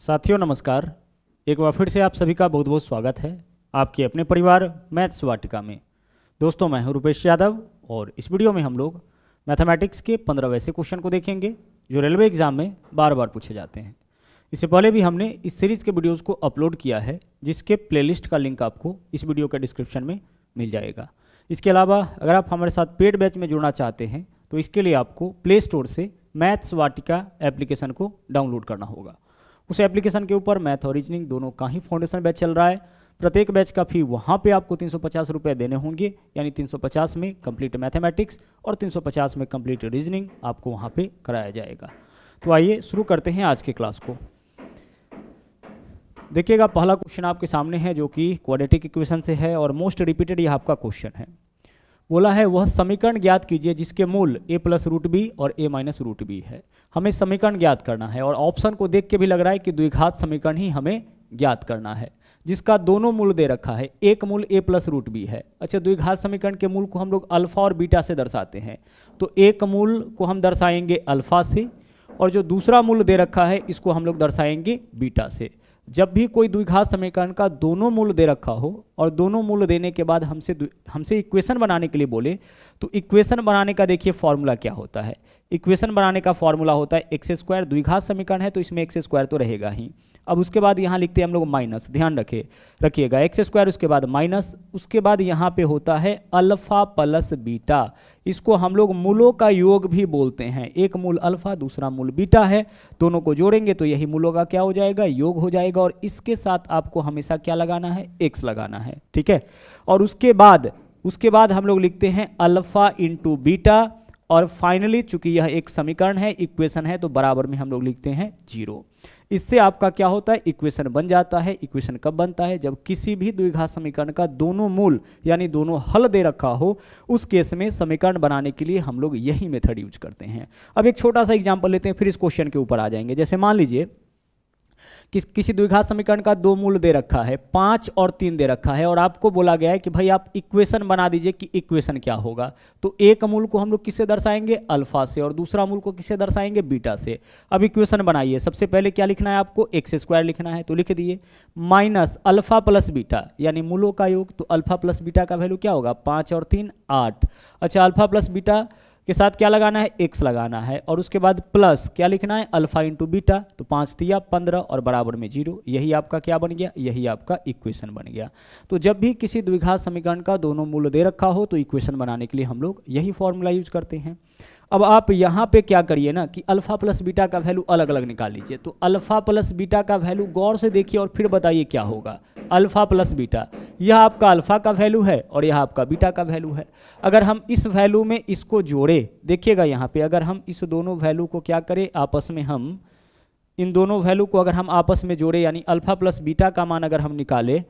साथियों नमस्कार। एक बार फिर से आप सभी का बहुत बहुत स्वागत है आपके अपने परिवार मैथ्स वाटिका में। दोस्तों मैं हूं रुपेश यादव और इस वीडियो में हम लोग मैथमेटिक्स के 15 वैसे क्वेश्चन को देखेंगे जो रेलवे एग्जाम में बार बार पूछे जाते हैं। इससे पहले भी हमने इस सीरीज़ के वीडियोज़ को अपलोड किया है जिसके प्लेलिस्ट का लिंक आपको इस वीडियो के डिस्क्रिप्शन में मिल जाएगा। इसके अलावा अगर आप हमारे साथ पेड बैच में जुड़ना चाहते हैं तो इसके लिए आपको प्ले स्टोर से मैथ्स वाटिका एप्लीकेशन को डाउनलोड करना होगा। उस एप्लीकेशन के ऊपर मैथ और रीजनिंग दोनों का ही फाउंडेशन बैच चल रहा है। प्रत्येक बैच का फी वहाँ पे आपको 350 रुपये देने होंगे, यानी 350 में कंप्लीट मैथमेटिक्स और 350 में कंप्लीट रीजनिंग आपको वहाँ पे कराया जाएगा। तो आइए शुरू करते हैं आज के क्लास को। देखिएगा पहला क्वेश्चन आपके सामने है जो कि क्वाड्रेटिक इक्वेशन से है और मोस्ट रिपीटेड यह आपका क्वेश्चन है। बोला है वह समीकरण ज्ञात कीजिए जिसके मूल a प्लस रूट बी और a माइनस रूट बी है। हमें समीकरण ज्ञात करना है और ऑप्शन को देख के भी लग रहा है कि द्विघात समीकरण ही हमें ज्ञात करना है जिसका दोनों मूल दे रखा है। एक मूल a प्लस रूट बी है। अच्छा, द्विघात समीकरण के मूल को हम लोग अल्फा और बीटा से दर्शाते हैं, तो एक मूल को हम दर्शाएंगे अल्फा से और जो दूसरा मूल दे रखा है इसको हम लोग दर्शाएंगे बीटा से। जब भी कोई द्विघात समीकरण का दोनों मूल दे रखा हो और दोनों मूल देने के बाद हमसे इक्वेशन बनाने के लिए बोले तो इक्वेशन बनाने का देखिए फॉर्मूला क्या होता है। इक्वेशन बनाने का फॉर्मूला होता है एक्स स्क्वायर। द्विघात समीकरण है तो इसमें एक्स स्क्वायर तो रहेगा ही। अब उसके बाद यहाँ लिखते हैं हम लोग माइनस, ध्यान रखिएगा एक्स स्क्वायर उसके बाद माइनस, उसके बाद यहाँ पे होता है अल्फा प्लस बीटा। इसको हम लोग मूलों का योग भी बोलते हैं। एक मूल अल्फा दूसरा मूल बीटा है, दोनों को जोड़ेंगे तो यही मूलों का क्या हो जाएगा, योग हो जाएगा। और इसके साथ आपको हमेशा क्या लगाना है, एक्स लगाना है, ठीक है। और उसके बाद हम लोग लिखते हैं अल्फा इंटू बीटा और फाइनली चूंकि यह एक समीकरण है, इक्वेशन है, तो बराबर में हम लोग लिखते हैं 0। इससे आपका क्या होता है, इक्वेशन बन जाता है। इक्वेशन कब बनता है, जब किसी भी द्विघात समीकरण का दोनों मूल यानी दोनों हल दे रखा हो। उस केस में समीकरण बनाने के लिए हम लोग यही मेथड यूज करते हैं। अब एक छोटा सा एग्जांपल लेते हैं, फिर इस क्वेश्चन के ऊपर आ जाएंगे। जैसे मान लीजिए किसी द्विघात समीकरण का दो मूल दे रखा है, 5 और 3 दे रखा है और आपको बोला गया है कि भाई आप इक्वेशन बना दीजिए कि इक्वेशन क्या होगा। तो एक मूल को हम लोग किससे दर्शाएंगे, अल्फा से, और दूसरा मूल को किससे दर्शाएंगे, बीटा से। अब इक्वेशन बनाइए। सबसे पहले क्या लिखना है आपको, एक्स स्क्वायर लिखना है, तो लिख दिए माइनस अल्फा प्लस बीटा यानी मूलों का योग। तो अल्फा प्लस बीटा का वैल्यू क्या होगा, 5 और 3 8। अच्छा, अल्फा प्लस बीटा के साथ क्या लगाना है, एक्स लगाना है और उसके बाद प्लस क्या लिखना है, अल्फा इंटू बीटा। तो 5 तिया 15 और बराबर में 0। यही आपका क्या बन गया, यही आपका इक्वेशन बन गया। तो जब भी किसी द्विघात समीकरण का दोनों मूल दे रखा हो तो इक्वेशन बनाने के लिए हम लोग यही फॉर्मूला यूज करते हैं। अब आप यहाँ पे क्या करिए ना कि अल्फा प्लस बीटा का वैल्यू अलग अलग निकाल लीजिए। तो अल्फा प्लस बीटा का वैल्यू गौर से देखिए और फिर बताइए क्या होगा। अल्फा प्लस बीटा, यह आपका अल्फा का वैल्यू है और यह आपका बीटा का वैल्यू है। अगर हम इस वैल्यू में इसको जोड़े, देखिएगा यहाँ पे अगर हम इस दोनों वैल्यू को क्या करें, आपस में हम इन दोनों वैल्यू को अगर हम आपस में जोड़े यानी अल्फा प्लस बीटा का मान अगर हम निकाले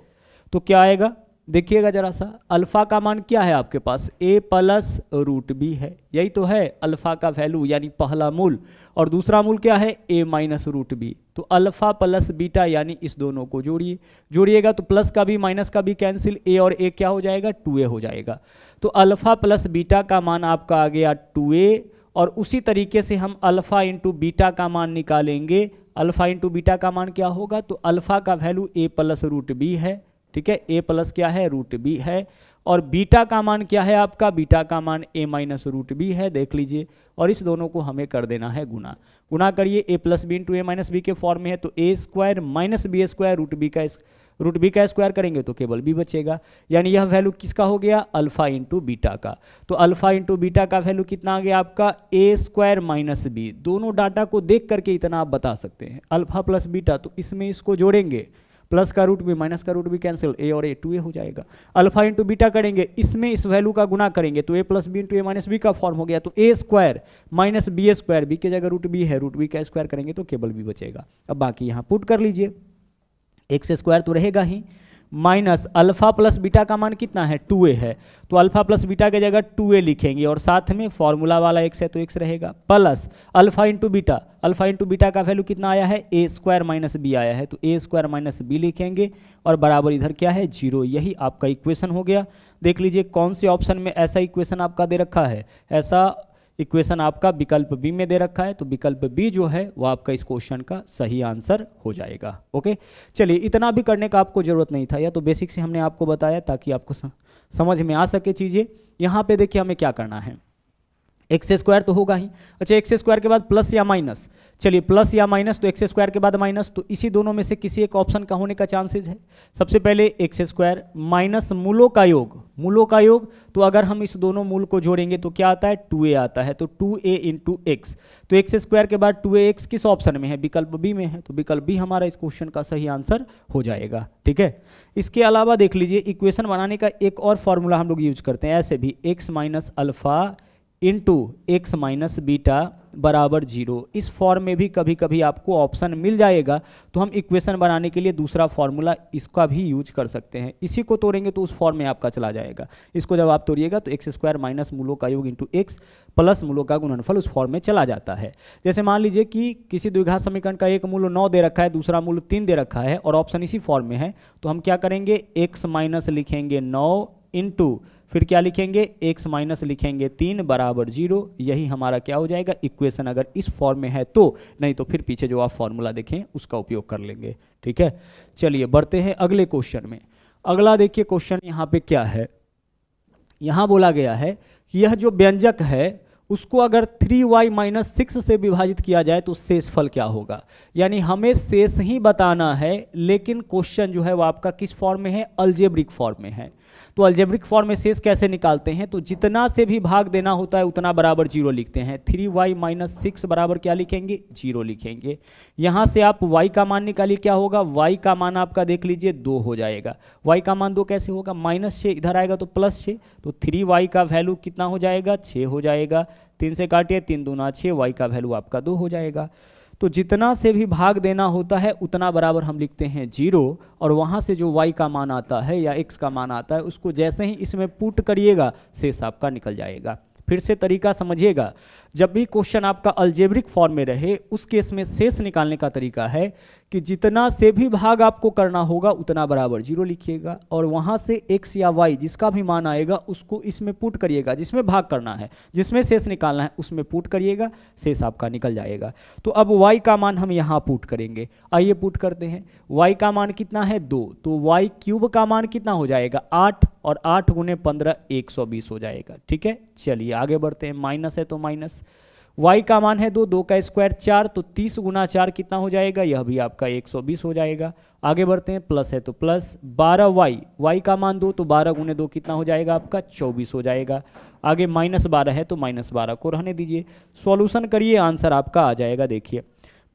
तो क्या आएगा, देखिएगा जरा सा। अल्फा का मान क्या है आपके पास, a प्लस रूट बी है, यही तो है अल्फा का वैल्यू यानी पहला मूल, और दूसरा मूल क्या है, a माइनस रूट बी। तो अल्फा प्लस बीटा यानी इस दोनों को जोड़िएगा तो प्लस का भी माइनस का भी कैंसिल, a और a क्या हो जाएगा, 2a हो जाएगा। तो अल्फा प्लस बीटा का मान आपका आ गया 2a और उसी तरीके से हम अल्फा इंटू बीटा का मान निकालेंगे। अल्फा इंटू बीटा का मान क्या होगा, तो अल्फा का value a plus root b है, ठीक है, a प्लस क्या है, रूट बी है, और बीटा का मान क्या है आपका, बीटा का मान a माइनस रूट बी है, देख लीजिए। और इस दोनों को हमें कर देना है गुना करिए। a plus b into a minus b के फॉर्म में है तो a square minus b square root b का स्क्वायर करेंगे तो केवल b बचेगा। यानी यह वैल्यू किसका हो गया, अल्फा इंटू बीटा का। तो अल्फा इंटू बीटा का वैल्यू कितना आ गया आपका, a स्क्वायर माइनस बी। दोनों डाटा को देख करके इतना आप बता सकते हैं, अल्फा प्लस बीटा, तो इसमें इसको जोड़ेंगे, प्लस का रूट भी माइनस का रूट भी कैंसिल, a और a 2a हो जाएगा। अल्फा इंटू बीटा करेंगे, इसमें इस वैल्यू का गुना करेंगे तो a plus b into a minus b का फॉर्म हो गया। तो a square minus b square, b की जगह रूट बी है, रूट बी का स्क्वायर करेंगे तो केवल b बचेगा। अब बाकी यहाँ पुट कर लीजिए, एक्स स्क्वायर तो रहेगा ही, माइनस अल्फा प्लस बीटा का मान कितना है, 2a है, तो अल्फा प्लस बीटा की जगह 2a लिखेंगे और साथ में फॉर्मूला वाला x है तो x रहेगा, plus alpha into beta. Alpha into beta का वैल्यू कितना आया है, a स्क्वायर माइनस बी आया है, तो a स्क्वायर माइनस बी लिखेंगे और बराबर इधर क्या है, 0। यही आपका इक्वेशन हो गया। देख लीजिए कौन से ऑप्शन में ऐसा इक्वेशन आपका दे रखा है, ऐसा इक्वेशन आपका विकल्प बी में दे रखा है, तो विकल्प बी जो है वो आपका इस क्वेश्चन का सही आंसर हो जाएगा। ओके, चलिए इतना भी करने का आपको जरूरत नहीं था, या तो बेसिक से हमने आपको बताया ताकि आपको समझ में आ सके चीज़ें। यहाँ पे देखिए हमें क्या करना है, एक्स स्क्वायर तो होगा ही। अच्छा, एक्स स्क्वायर के बाद प्लस या माइनस, चलिए प्लस या माइनस, तो एक्स स्क्वायर के बाद माइनस, तो इसी दोनों में से किसी एक ऑप्शन का होने का चांसेस है। सबसे पहले एक्स स्क्वायर माइनस मूलों का योग, मूलों का योग, तो अगर हम इस दोनों मूल को जोड़ेंगे तो क्या आता है, 2a आता है, तो 2a इंटू एक्स, तो एक्स स्क्वायर के बाद 2ax किस ऑप्शन में है, विकल्प बी में है, तो विकल्प बी हमारा इस क्वेश्चन का सही आंसर हो जाएगा। ठीक है, इसके अलावा देख लीजिए इक्वेशन बनाने का एक और फॉर्मूला हम लोग यूज करते हैं, ऐसे भी x minus alpha into x minus beta बराबर 0। इस फॉर्म में भी कभी कभी आपको ऑप्शन मिल जाएगा, तो हम इक्वेशन बनाने के लिए दूसरा फॉर्मूला इसका भी यूज कर सकते हैं। इसी को तोड़ेंगे तो उस फॉर्म में आपका चला जाएगा। इसको जब आप तोड़िएगा तो एक्स स्क्वायर माइनस मूलों का योग इंटू एक्स प्लस मूलों का गुणनफल उस फॉर्म में चला जाता है। जैसे मान लीजिए कि किसी द्विघात समीकरण का एक मूल 9 दे रखा है, दूसरा मूल 3 दे रखा है और ऑप्शन इसी फॉर्म में है, तो हम क्या करेंगे, एक्स माइनस लिखेंगे 9 इंटू फिर क्या लिखेंगे, x माइनस लिखेंगे 3 बराबर 0। यही हमारा क्या हो जाएगा, इक्वेशन, अगर इस फॉर्म में है तो, नहीं तो फिर पीछे जो आप फॉर्मूला देखें उसका उपयोग कर लेंगे। ठीक है, चलिए बढ़ते हैं अगले क्वेश्चन में। अगला देखिए क्वेश्चन यहाँ पे क्या है, यहाँ बोला गया है कि यह जो व्यंजक है उसको अगर 3y माइनस 6 से विभाजित किया जाए तो शेषफल क्या होगा। यानी हमें शेष ही बताना है, लेकिन क्वेश्चन जो है वो आपका किस फॉर्म में है, अलजेब्रिक फॉर्म में है। तो अलजेब्रिक फॉर्म में शेष कैसे निकालते हैं, तो जितना से भी भाग देना होता है उतना बराबर 0 लिखते हैं। 3y माइनस 6 बराबर क्या लिखेंगे, 0 लिखेंगे। यहाँ से आप y का मान निकालिए, क्या होगा, y का मान आपका देख लीजिए 2 हो जाएगा। y का मान 2 कैसे होगा, -6 इधर आएगा तो +6, तो 3y का वैल्यू कितना हो जाएगा, 6 हो जाएगा। 3 से काटिए, 3 दूना 6, y का वैल्यू आपका 2 हो जाएगा। तो जितना से भी भाग देना होता है उतना बराबर हम लिखते हैं 0, और वहाँ से जो y का मान आता है या x का मान आता है उसको जैसे ही इसमें पुट करिएगा शेष आपका निकल जाएगा। फिर से तरीका समझिएगा, जब भी क्वेश्चन आपका अलजेब्रिक फॉर्म में रहे उस केस में शेष निकालने का तरीका है कि जितना से भी भाग आपको करना होगा उतना बराबर 0 लिखिएगा, और वहाँ से x या y जिसका भी मान आएगा उसको इसमें पुट करिएगा, जिसमें भाग करना है, जिसमें शेष निकालना है उसमें पुट करिएगा, शेष आपका निकल जाएगा। तो अब y का मान हम यहाँ पुट करेंगे, आइए पुट करते हैं। y का मान कितना है 2, तो y क्यूब का मान कितना हो जाएगा 8, और 8 गुने 15 120 हो जाएगा। ठीक है, चलिए आगे बढ़ते हैं। माइनस है तो माइनस, y का मान है 2, 2 का स्क्वायर 4, तो 30 गुना 4 कितना हो जाएगा, यह भी आपका 120 हो जाएगा। आगे बढ़ते हैं, प्लस है तो प्लस 12y, y का मान 2, तो 12 गुने 2 कितना हो जाएगा आपका 24 हो जाएगा। आगे -12 है तो -12 को रहने दीजिए, सॉल्यूशन करिए, आंसर आपका आ जाएगा। देखिए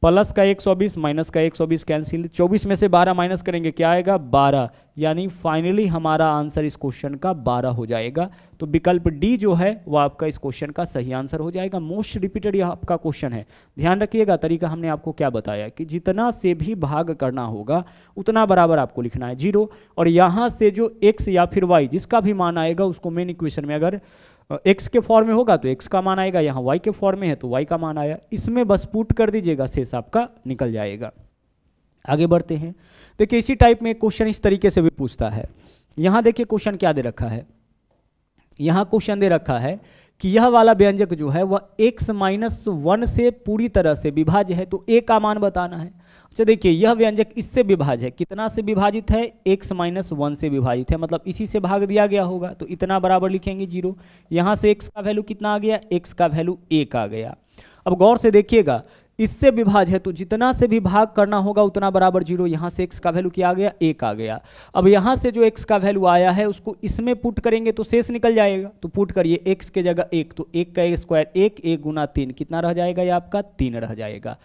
प्लस का 120 माइनस का 120 कैंसिल, 24 में से 12 माइनस करेंगे क्या आएगा 12, यानी फाइनली हमारा आंसर इस क्वेश्चन का 12 हो जाएगा। तो विकल्प डी जो है वो आपका इस क्वेश्चन का सही आंसर हो जाएगा। मोस्ट रिपीटेड यह आपका क्वेश्चन है, ध्यान रखिएगा। तरीका हमने आपको क्या बताया कि जितना से भी भाग करना होगा उतना बराबर आपको लिखना है 0, और यहाँ से जो x या फिर y जिसका भी मान आएगा उसको मेन इक्वेशन में अगर x के फॉर्म में होगा तो x का मान आएगा, यहाँ y के फॉर्म में है तो y का मान आया, इसमें बस पुट कर दीजिएगा, शेष आपका निकल जाएगा। आगे बढ़ते हैं, देखिए इसी टाइप में क्वेश्चन इस तरीके से भी पूछता है। यहाँ देखिए क्वेश्चन क्या दे रखा है, यहाँ क्वेश्चन दे रखा है कि यह वाला व्यंजक जो है वह x माइनस 1 से पूरी तरह से विभाज्य है, तो a का मान बताना है। अच्छा देखिए यह व्यंजक इससे विभाज्य है, कितना से विभाजित है, x माइनस 1 से विभाजित है, मतलब इसी से भाग दिया गया होगा, तो इतना बराबर लिखेंगे 0। यहाँ से x का वैल्यू कितना आ गया, x का वैल्यू 1 आ गया। अब गौर से देखिएगा, इससे विभाज्य है तो जितना से भी भाग करना होगा उतना बराबर 0, यहाँ से x का वैल्यू क्या आ गया 1 आ गया। अब यहाँ से जो x का वैल्यू आया है उसको इसमें पुट करेंगे तो शेष निकल जाएगा, तो पुट करिए x के जगह 1, तो 1 का स्क्वायर 1, 1 गुना 3 कितना रह जाएगा, ये आपका 3 रह जाएगा।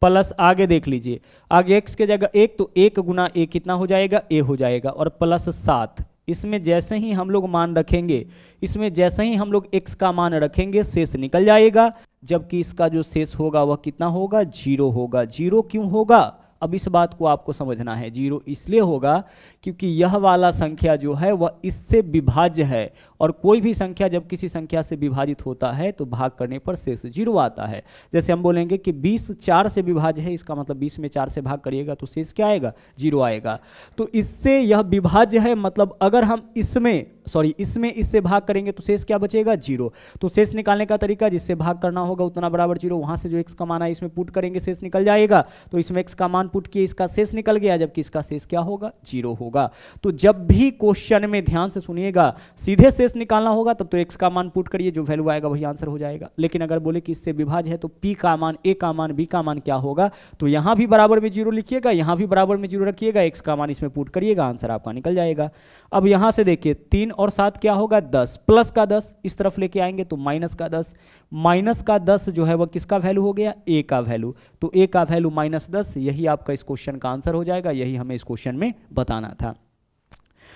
प्लस आगे देख लीजिए, आगे x के जगह 1, तो 1 गुना a कितना हो जाएगा, a हो जाएगा, और प्लस 7। इसमें जैसे ही हम लोग मान रखेंगे, इसमें जैसे ही हम लोग x का मान रखेंगे शेष निकल जाएगा, जबकि इसका जो शेष होगा वह कितना होगा 0 होगा। 0 क्यों होगा, अब इस बात को आपको समझना है। 0 इसलिए होगा क्योंकि यह वाला संख्या जो है वह इससे विभाज्य है, और कोई भी संख्या जब किसी संख्या से विभाजित होता है तो भाग करने पर शेष 0 आता है। जैसे हम बोलेंगे कि 20 4 से विभाज्य है, इसका मतलब 20 में 4 से भाग करिएगा तो शेष क्या आएगा 0 आएगा। तो इससे यह विभाज्य है, मतलब अगर हम इसमें सॉरी इसमें इससे भाग करेंगे तो शेष क्या बचेगा 0। तो शेष निकालने का तरीका, जिससे भाग करना होगा उतना बराबर 0, वहां से जो x का मान है इसमें पुट करेंगे, शेष निकल जाएगा। तो इसमें x का मान पुट किए, इसका शेष निकल गया, जबकि इसका शेष क्या होगा 0 होगा। तो जब भी क्वेश्चन में ध्यान से सुनिएगा सीधे शेष निकालना होगा तब तो x का मान पुट करिए, जो वैल्यू आएगा वही आंसर हो जाएगा। लेकिन अगर बोले कि इससे विभाज्य है तो p का मान, a का मान, b का मान क्या होगा, तो यहां भी बराबर में 0 लिखिएगा, यहां भी बराबर में 0 रखिएगा, x का मान इसमें पुट करिएगा, आंसर आपका निकल जाएगा। अब यहां से देखिए 3 और 7 क्या होगा 10, प्लस का 10 इस तरफ लेके आएंगे तो माइनस का 10, माइनस का 10 जो है वह किसका वैल्यू हो गया, a का वैल्यू। तो a का वैल्यू -10, यही आपका इस क्वेश्चन का आंसर हो जाएगा, यही हमें इस क्वेश्चन में बताना था।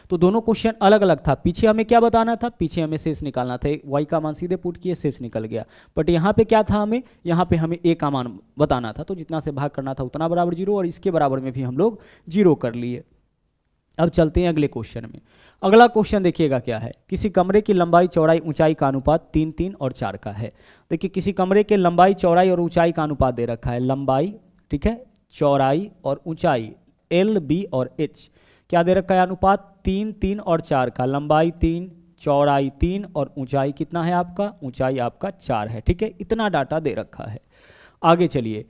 तो दोनों क्वेश्चन अलग अलग था। पीछे हमें क्या बताना था, पीछे हमें शेष निकालना था, y का मान सीधे पुट किए शेष निकल गया। बट यहाँ पे क्या था, हमें यहाँ पे हमें a का मान बताना था, तो जितना से भाग करना था उतना बराबर 0, और इसके बराबर में भी हम लोग 0 कर लिए। अब चलते हैं अगले क्वेश्चन में। अगला क्वेश्चन देखिएगा क्या है, किसी कमरे की लंबाई चौड़ाई ऊंचाई का अनुपात 3, 3 और 4 का है। देखिए किसी कमरे के लंबाई चौड़ाई और ऊंचाई का अनुपात दे रखा है, लंबाई ठीक है, चौड़ाई और ऊंचाई L, B और H क्या दे रखा है, अनुपात 3, 3 और 4 का। लंबाई 3, चौड़ाई 3 और ऊंचाई कितना है आपका, ऊंचाई आपका 4 है। ठीक है, इतना डाटा दे रखा है। आगे चलिए,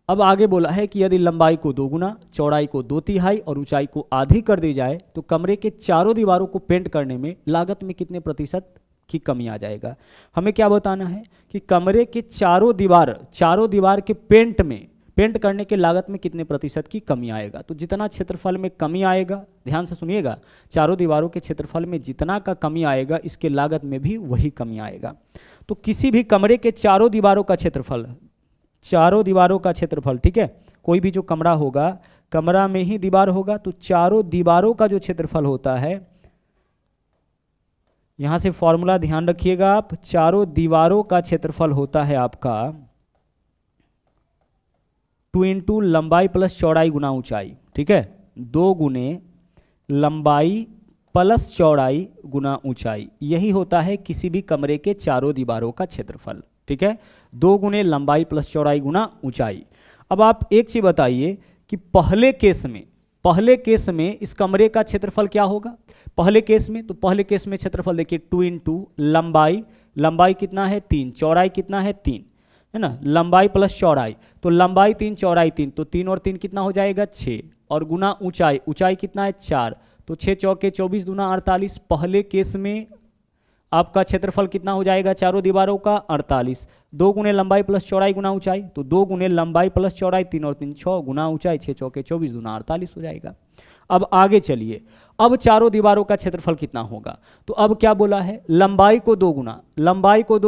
अब आगे बोला है कि यदि लंबाई को 2 गुना, चौड़ाई को 2/3 और ऊंचाई को आधी कर दी जाए तो कमरे के चारों दीवारों को पेंट करने में लागत में कितने प्रतिशत की कमी आ जाएगा। हमें क्या बताना है कि कमरे के चारों दीवार के पेंट करने के लागत में कितने प्रतिशत की कमी आएगा। तो जितना क्षेत्रफल में कमी आएगा, ध्यान से सुनिएगा, चारों दीवारों के क्षेत्रफल में जितना का कमी आएगा इसके लागत में भी वही कमी आएगा। तो किसी भी कमरे के चारों दीवारों का क्षेत्रफल ठीक है, कोई भी जो कमरा होगा, कमरा में ही दीवार होगा, तो चारों दीवारों का जो क्षेत्रफल होता है, यहां से फॉर्मूला ध्यान रखिएगा आप, चारों दीवारों का क्षेत्रफल होता है आपका 2 × लंबाई प्लस चौड़ाई गुना ऊंचाई। ठीक है, 2 गुने लंबाई प्लस चौड़ाई गुना ऊंचाई, यही होता है किसी भी कमरे के चारों दीवारों का क्षेत्रफल। ठीक है, 2 गुने लंबाई प्लस चौड़ाई गुना ऊंचाई। अब आप एक चीज बताइए कि पहले केस में इस कमरे का क्षेत्रफल क्या होगा, पहले केस में क्षेत्रफल देखिए 2 × लंबाई कितना है 3, चौड़ाई कितना है 3 है ना, लंबाई प्लस चौड़ाई, तो लंबाई 3 चौड़ाई 3, तो 3 और 3 कितना हो जाएगा 6, और गुना ऊंचाई कितना है 4, तो 6 चौके 24 दूना 48। पहले केस में आपका क्षेत्रफल कितना हो जाएगा चारों दीवारों का 48, 2 गुने लंबाई प्लस चौड़ाई गुना ऊंचाई, तो 2 गुने लंबाई प्लस चौड़ाई 3 और 3 6 गुना ऊंचाई 6 चौके 24 दूना 48 हो जाएगा। अब आगे चलिए, अब चारों दीवारों का क्षेत्रफल कितना होगा, तो अब क्या बोला है, लंबाई को 2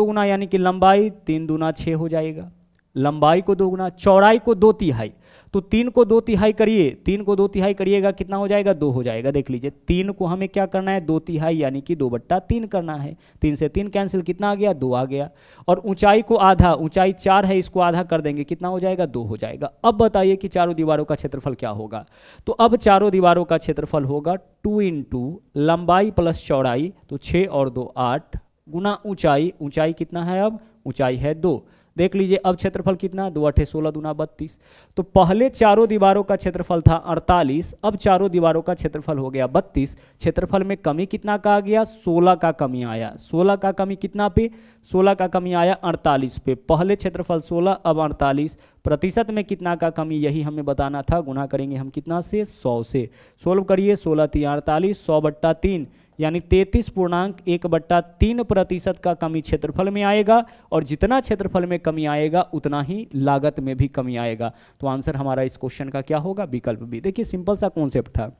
गुना यानी कि लंबाई 3 दूना 6 हो जाएगा, लंबाई को 2 गुना, चौड़ाई को 2/3, तो 3 को 2/3 करिए, 3 को 2/3 करिएगा कितना हो जाएगा 2 हो जाएगा। देख लीजिए 3 को हमें क्या करना है 2/3 यानी कि 2/3 करना है, 3 से 3 कैंसिल, कितना आ गया 2 आ गया। और ऊंचाई को आधा, ऊंचाई 4 है, इसको आधा कर देंगे कितना हो जाएगा 2 हो जाएगा। अब बताइए कि चारों दीवारों का क्षेत्रफल क्या होगा, तो अब चारों दीवारों का क्षेत्रफल होगा 2 × लंबाई प्लस चौड़ाई, तो 6 और 2 8 गुना ऊंचाई कितना है, अब ऊंचाई है 2। देख लीजिए अब क्षेत्रफल कितना, 2 8 16 दूना 32। तो पहले चारों दीवारों का क्षेत्रफल था 48, अब चारों दीवारों का क्षेत्रफल हो गया 32। क्षेत्रफल में कमी कितना का आ गया, 16 का कमी आया। 16 का कमी कितना पे, 16 का कमी आया 48 पे। पहले क्षेत्रफल 16, अब 48। प्रतिशत में कितना का कमी, यही हमें बताना था। गुना करेंगे हम कितना से, 100 से। सोल्व करिए, 16 × 48, 100/3 यानी 33.1/3% का कमी क्षेत्रफल में आएगा, और जितना क्षेत्रफल में कमी आएगा उतना ही लागत में भी कमी आएगा। तो आंसर हमारा इस क्वेश्चन का क्या होगा, विकल्प बी। देखिए सिंपल सा कॉन्सेप्ट था।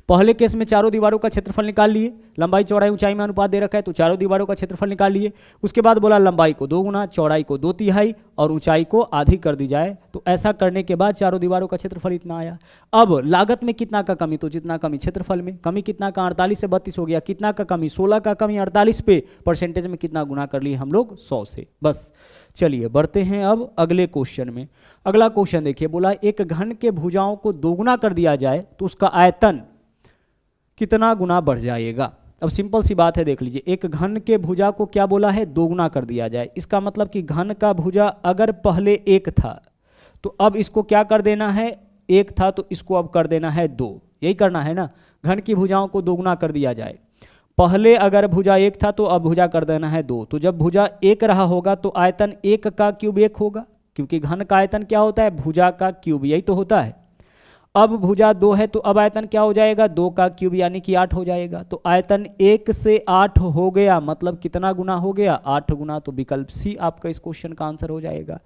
पहले केस में चारों दीवारों का क्षेत्रफल निकाल लिए, लंबाई चौड़ाई ऊंचाई में अनुपात दे रखा है तो चारों दीवारों का क्षेत्रफल निकाल लिए। उसके बाद बोला लंबाई को 2 गुना, चौड़ाई को 2/3 और ऊंचाई को आधी कर दी जाए। तो ऐसा करने के बाद चारों दीवारों का क्षेत्रफल इतना आया। अब लागत में कितना का कमी, तो जितना कमी क्षेत्रफल में, कमी कितना का 48 से 32 हो गया। कितना का कमी, 16 का कमी 48 पे, परसेंटेज में कितना गुना कर लिए हम लोग, 100 से। बस चलिए बढ़ते हैं अब अगले क्वेश्चन में। अगला क्वेश्चन देखिए, बोला एक घन के भुजाओं को 2 गुना कर दिया जाए तो उसका आयतन कितना गुना बढ़ जाएगा। अब सिंपल सी बात है, देख लीजिए, एक घन के भुजा को क्या बोला है, 2 गुना कर दिया जाए। इसका मतलब कि घन का भुजा अगर पहले 1 था तो अब इसको क्या कर देना है, 1 था तो इसको अब कर देना है 2। यही करना है ना, घन की भुजाओं को 2 गुना कर दिया जाए। पहले अगर भुजा 1 था तो अब भुजा कर देना है 2। तो जब भुजा 1 रहा होगा तो आयतन 1 का क्यूब 1 होगा, क्योंकि घन का आयतन क्या होता है, भुजा का क्यूब, यही तो होता है। अब भुजा 2 है तो अब आयतन क्या हो जाएगा, 2 का क्यूब यानी कि 8 हो जाएगा। तो आयतन 1 से 8 हो गया, मतलब कितना गुना हो गया, 8 गुना। तो विकल्प सी आपका इस क्वेश्चन का आंसर हो जाएगा।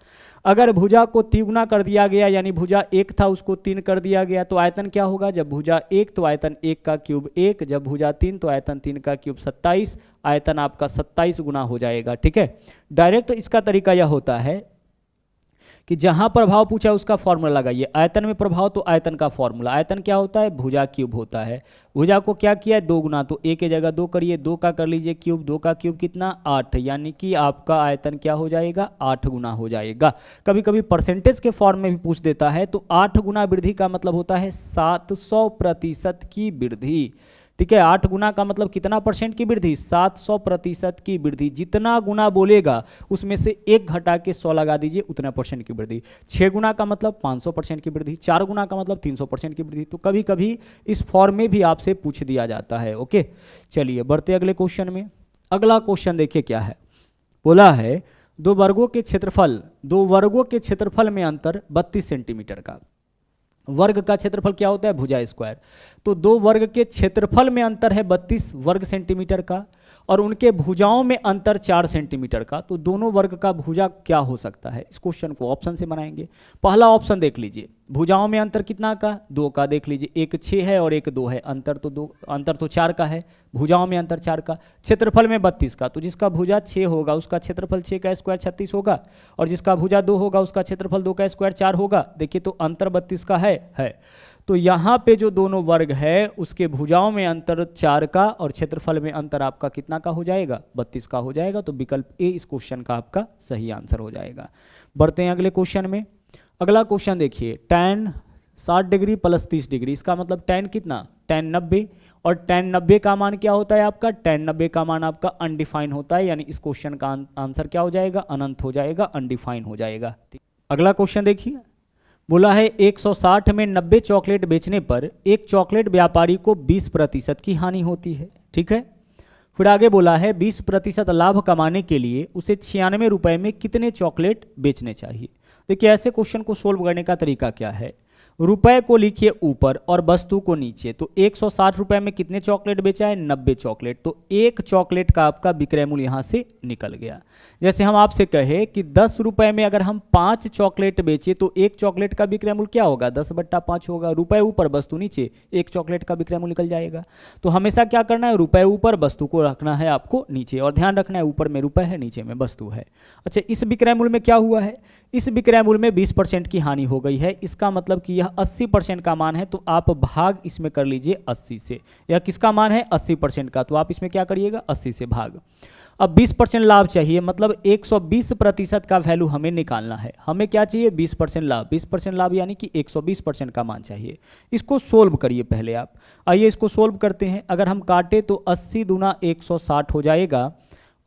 अगर भुजा को 3 गुना कर दिया गया, यानी भुजा 1 था उसको 3 कर दिया गया, तो आयतन क्या होगा, जब भुजा 1 तो आयतन 1 का क्यूब 1, जब भुजा 3 तो आयतन 3 का क्यूब 27, आयतन आपका 27 गुना हो जाएगा। ठीक है, डायरेक्ट इसका तरीका यह होता है कि जहां प्रभाव पूछा उसका फॉर्मूला लगाइए। आयतन में प्रभाव तो आयतन का फॉर्मूला, आयतन क्या होता है, भुजा क्यूब होता है। भुजा को क्या किया है, 2 गुना, तो 1 की जगह 2 करिए, 2 का कर लीजिए क्यूब, 2 का क्यूब कितना, 8, यानी कि आपका आयतन क्या हो जाएगा, 8 गुना हो जाएगा। कभी कभी परसेंटेज के फॉर्म में भी पूछ देता है, तो 8 गुना वृद्धि का मतलब होता है 700% की वृद्धि। ठीक है, 8 गुना का मतलब कितना परसेंट की वृद्धि, 700% की वृद्धि। जितना गुना बोलेगा उसमें से 1 घटा के 100 लगा दीजिए, उतना परसेंट की वृद्धि। 6 गुना का मतलब 500% की वृद्धि, 4 गुना का मतलब 300% की वृद्धि। तो कभी कभी इस फॉर्म में भी आपसे पूछ दिया जाता है। ओके, चलिए बढ़ते अगले क्वेश्चन में। अगला क्वेश्चन देखिए क्या है, बोला है 2 वर्गों के क्षेत्रफल में अंतर 32 सेंटीमीटर का। वर्ग का क्षेत्रफल क्या होता है, भुजा स्क्वायर। तो 2 वर्ग के क्षेत्रफल में अंतर है 32 वर्ग सेंटीमीटर का, और उनके भुजाओं में अंतर 4 सेंटीमीटर का। तो दोनों वर्ग का भुजा क्या हो सकता है, इस क्वेश्चन को ऑप्शन से बनाएंगे। पहला ऑप्शन देख लीजिए, भुजाओं में अंतर कितना का, 2 का। देख लीजिए, एक 6 है और एक 2 है, अंतर तो 4 का है, भुजाओं में अंतर 4 का। क्षेत्रफल में 32 का, तो जिसका भुजा 6 होगा उसका क्षेत्रफल 6 का स्क्वायर 36 होगा, और जिसका भुजा 2 होगा उसका क्षेत्रफल 2 का स्क्वायर 4 होगा। देखिए तो अंतर 32 का है। तो यहाँ पे जो दोनों वर्ग है उसके भुजाओं में अंतर 4 का और क्षेत्रफल में अंतर आपका कितना का हो जाएगा, 32 का हो जाएगा। तो विकल्प ए इस क्वेश्चन का आपका सही आंसर हो जाएगा। बढ़ते हैं अगले क्वेश्चन में। अगला क्वेश्चन देखिए, tan 60 डिग्री प्लस 30 डिग्री, इसका मतलब tan कितना, tan 90, और tan 90 का मान क्या होता है आपका, tan 90 का मान आपका अनडिफाइन होता है, यानी इस क्वेश्चन का आंसर क्या हो जाएगा, अनंत हो जाएगा, अनडिफाइन हो जाएगा। अगला क्वेश्चन देखिए, बोला है 160 में 90 चॉकलेट बेचने पर एक चॉकलेट व्यापारी को 20% की हानि होती है। ठीक है, फिर आगे बोला है 20% लाभ कमाने के लिए उसे 96 रुपए में कितने चॉकलेट बेचने चाहिए। देखिए ऐसे क्वेश्चन को सोल्व करने का तरीका क्या है, रुपए को लिखिए ऊपर और वस्तु को नीचे। तो 160 रुपए में कितने चॉकलेट बेचा है, 90 चॉकलेट। तो एक चॉकलेट का आपका विक्रय मूल्य यहां से निकल गया। जैसे हम आपसे कहे कि 10 रुपए में अगर हम 5 चॉकलेट बेचे तो एक चॉकलेट का विक्रय मूल्य क्या होगा, 10/5 होगा। रुपए ऊपर वस्तु नीचे, एक चॉकलेट का विक्रय मूल्य निकल जाएगा। तो हमेशा क्या करना है, रुपए ऊपर वस्तु को रखना है आपको नीचे, और ध्यान रखना है ऊपर में रुपए है नीचे में वस्तु है। अच्छा, इस विक्रय मूल्य में क्या हुआ है, इस विक्रय मूल्य में 20% की हानि हो गई है। इसका मतलब कि यह 80% का मान है, तो आप भाग इसमें कर लीजिए 80 से। यह किसका मान है, 80% का, तो आप इसमें क्या करिएगा, 80 से भाग। अब 20% लाभ चाहिए, मतलब 120% का वैल्यू हमें निकालना है। हमें क्या चाहिए, 20% लाभ। 20% लाभ यानी कि 120% का मान चाहिए। इसको सोल्व करिए पहले आप। आइए इसको सोल्व करते हैं। अगर हम काटे तो 80 दूना 160 हो जाएगा,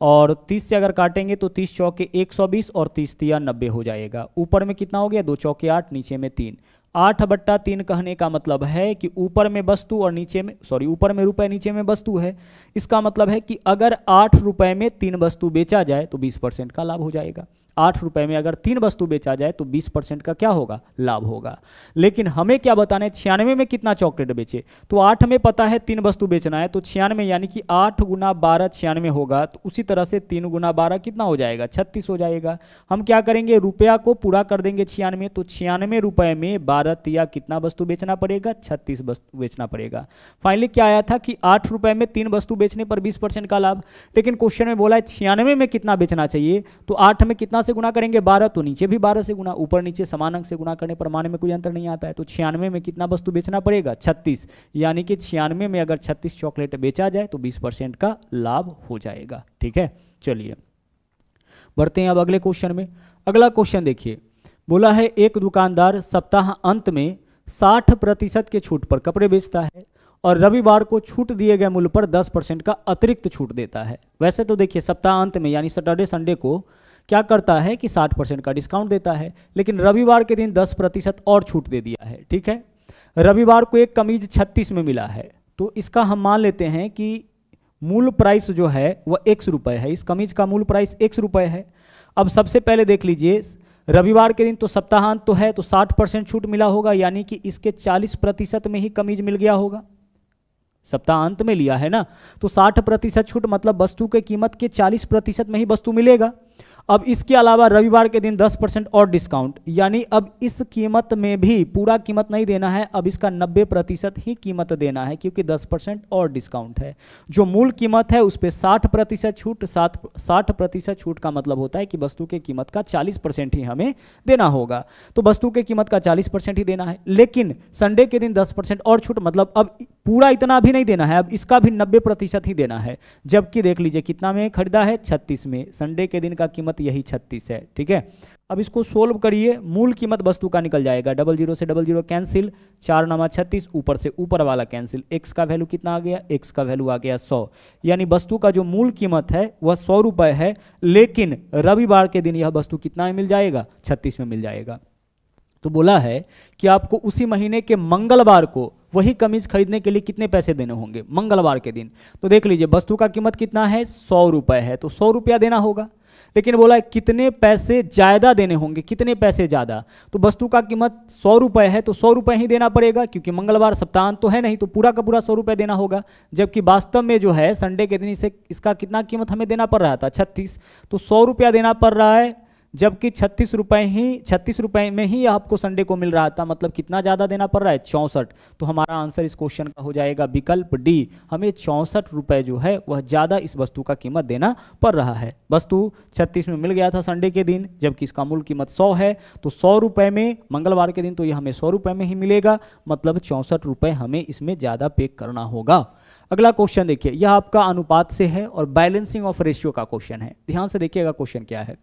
और 30 से अगर काटेंगे तो 30 चौके 120 और 30 तिया 90 हो जाएगा। ऊपर में कितना हो गया, 2 चौके 8, नीचे में 3। 8/3 कहने का मतलब है कि ऊपर में वस्तु और नीचे में, ऊपर में रुपए नीचे में वस्तु है। इसका मतलब है कि अगर 8 रुपए में 3 वस्तु बेचा जाए तो 20% का लाभ हो जाएगा। 8 रुपए में अगर 3 वस्तु बेचा जाए तो 20% का क्या होगा, लाभ होगा। लेकिन हमें क्या बताना है, 96 में कितना चॉकलेट बेचे। तो 8 में पता है 3 वस्तु बेचना है, तो 96 यानी कि 8 गुना 12 96 होगा। तो उसी तरह से 3 गुना 12 कितना हो जाएगा, 36 हो जाएगा। हम क्या करेंगे, रुपया को पूरा कर देंगे 96, तो 96 रुपए में 12 तिया कितना वस्तु बेचना पड़ेगा, 36 वस्तु बेचना पड़ेगा। फाइनली क्या आया था कि 8 रुपए में 3 वस्तु बेचने पर 20% का लाभ। लेकिन क्वेश्चन में बोला है 96 में कितना बेचना चाहिए, तो 8 में कितना से गुना करेंगे, 12, तो नीचे भी 12 से गुना, ऊपर नीचे समान अंक से गुना करने पर मान में कोई अंतर नहीं आता है। तो 96 में कितना वस्तु बेचना पड़ेगा, 36, यानी कि 96 में अगर 36 चॉकलेट बेचा जाए तो 20% का लाभ हो जाएगा। ठीक है, चलिए बढ़ते हैं अब अगले क्वेश्चन में। अगला क्वेश्चन देखिए, बोला है एक दुकानदार सप्ताह अंत में 60% के छूट पर कपड़े बेचता है और रविवार को छूट दिए गए मूल्य पर 10% का अतिरिक्त छूट देता है। वैसे तो देखिए सप्ताह अंत में यानी सैटरडे संडे को क्या करता है कि 60% का डिस्काउंट देता है, लेकिन रविवार के दिन 10% और छूट दे दिया है। ठीक है, रविवार को एक कमीज 36 में मिला है, तो इसका हम मान लेते हैं कि मूल प्राइस जो है वह 1 रुपये है, इस कमीज का मूल प्राइस 1 रुपये है। अब सबसे पहले देख लीजिए, रविवार के दिन तो सप्ताहांत तो है, तो 60% छूट मिला होगा, यानी कि इसके 40% में ही कमीज मिल गया होगा। सप्ताहांत में लिया है ना, तो 60% छूट मतलब वस्तु के कीमत के 40% में ही वस्तु मिलेगा। अब इसके अलावा रविवार के दिन 10% और डिस्काउंट, यानी अब इस कीमत में भी पूरा कीमत नहीं देना है, अब इसका 90% ही कीमत देना है, क्योंकि 10% और डिस्काउंट है। जो मूल कीमत है उस पर 60% छूट, 60% छूट का मतलब होता है कि वस्तु के कीमत का 40% ही हमें देना होगा। तो वस्तु के कीमत का 40% ही देना है, लेकिन संडे के दिन 10% और छूट, मतलब अब पूरा इतना भी नहीं देना है, अब इसका भी 90% ही देना है। जबकि देख लीजिए कितना में खरीदा है, 36 में, संडे के दिन का कीमत यही 36 है। ठीक है, अब इसको सोल्व करिए, मूल कीमत वस्तु का निकल जाएगा, 00 से 00 कैंसिल, 4 नामा 36, ऊपर से ऊपर वाला कैंसिल, x का वैल्यू कितना आ गया, x का वैल्यू आ गया 100, यानी वस्तु का जो मूल कीमत है वह 100 रुपये है, लेकिन रविवार के दिन यह वस्तु कितना में मिल जाएगा, 36 में मिल जाएगा। तो बोला है कि आपको उसी महीने के मंगलवार को वही कमीज खरीदने के लिए कितने पैसे देने होंगे मंगलवार के दिन। तो देख लीजिए वस्तु का कीमत कितना है, 100 रुपये है, तो 100 रुपया देना होगा, लेकिन बोला है कितने पैसे ज़्यादा देने होंगे, कितने पैसे ज़्यादा। तो वस्तु का कीमत 100 रुपये है, तो 100 रुपये ही देना पड़ेगा, क्योंकि मंगलवार सप्ताहांत तो है नहीं, तो पूरा का पूरा 100 रुपये देना होगा। जबकि वास्तव में जो है संडे के दिन इसका कितना कीमत हमें देना पड़ रहा था, 36, तो 100 रुपया देना पड़ रहा है, जबकि 36 रुपये में ही आपको संडे को मिल रहा था, मतलब कितना ज़्यादा देना पड़ रहा है, 64। तो हमारा आंसर इस क्वेश्चन का हो जाएगा विकल्प डी, हमें 64 रुपये जो है वह ज़्यादा इस वस्तु का कीमत देना पड़ रहा है। वस्तु 36 में मिल गया था संडे के दिन, जबकि इसका मूल कीमत 100 है, तो 100 रुपये में मंगलवार के दिन तो यह हमें 100 रुपये में ही मिलेगा, मतलब 64 रुपये हमें इसमें ज़्यादा पे करना होगा। अगला क्वेश्चन देखिए, यह आपका अनुपात से है और बैलेंसिंग ऑफ रेशियो का क्वेश्चन है। ध्यान से देखिएगा क्वेश्चन क्या है।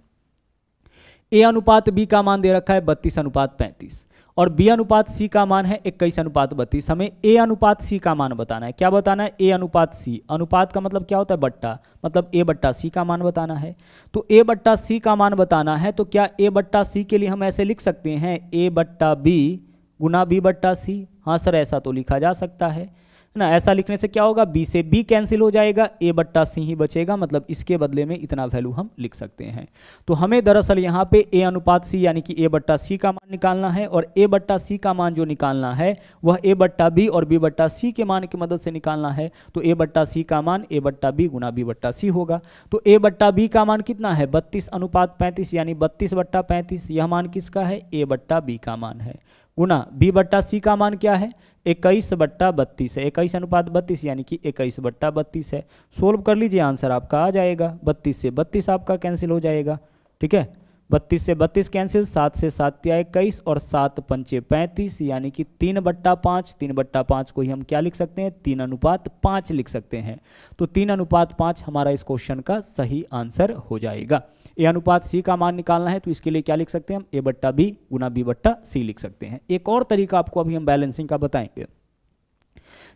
ए अनुपात बी का मान दे रखा है 32:35 और बी अनुपात सी का मान है 21:32। हमें ए अनुपात सी का मान बताना है। क्या बताना है, ए अनुपात सी। अनुपात का मतलब क्या होता है, बट्टा, मतलब ए बट्टा सी का मान बताना है। तो ए बट्टा सी का मान बताना है, तो क्या ए बट्टा सी के लिए हम ऐसे लिख सकते हैं, ए बट्टा बी गुना बी बट्टा सी। हाँ सर, ऐसा तो लिखा जा सकता है ना। ऐसा लिखने से क्या होगा, बी से बी कैंसिल हो जाएगा, ए बट्टा सी ही बचेगा, मतलब इसके बदले में इतना वैल्यू हम लिख सकते हैं। तो हमें दरअसल यहाँ पे ए अनुपात सी यानी कि ए बट्टा सी का मान निकालना है, और ए बट्टा सी का मान जो निकालना है वह ए बट्टा बी और बी बट्टा सी के मान की मदद से निकालना है। तो ए बट्टा सी का मान ए बट्टा बी गुना बी बट्टा सी होगा। तो ए बट्टा बी का मान कितना है, 32:35, यानी 32/35। यह मान किसका है, ए बट्टा बी का मान है, गुना बी बट्टा सी का मान क्या है, 21/32 है। 21:32 यानी कि 21/32 है। सोल्व कर लीजिए, आंसर आपका आ जाएगा। 32 से 32 आपका कैंसिल हो जाएगा। ठीक है, 32 से 32 कैंसिल, 7 से 7 या 21 और 7 पंचे 35, यानी कि 3/5। 3/5 को ही हम क्या लिख सकते हैं, 3:5 लिख सकते हैं। तो 3:5 हमारा इस क्वेश्चन का सही आंसर हो जाएगा। ए अनुपात सी का मान निकालना है, तो इसके लिए क्या लिख सकते हैं हम, ए बट्टा बी गुना बी बट्टा सी लिख सकते हैं। एक और तरीका आपको अभी हम बैलेंसिंग का बताएंगे।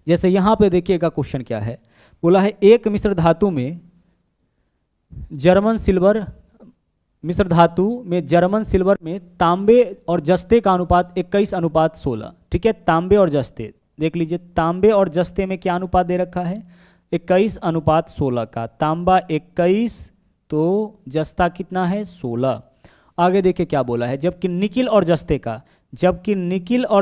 जैसे यहाँ पे देखिएगा क्वेश्चन क्या है, बोला है एक मिश्र धातु में जर्मन सिल्वर में तांबे और जस्ते का अनुपात 21:16। ठीक है, तांबे और जस्ते देख लीजिए, तांबे और जस्ते में क्या अनुपात दे रखा है, 21:16 का। तांबा 21 तो जस्ता कितना है, 16। आगे देखिए क्या बोला है, जबकि निकिल और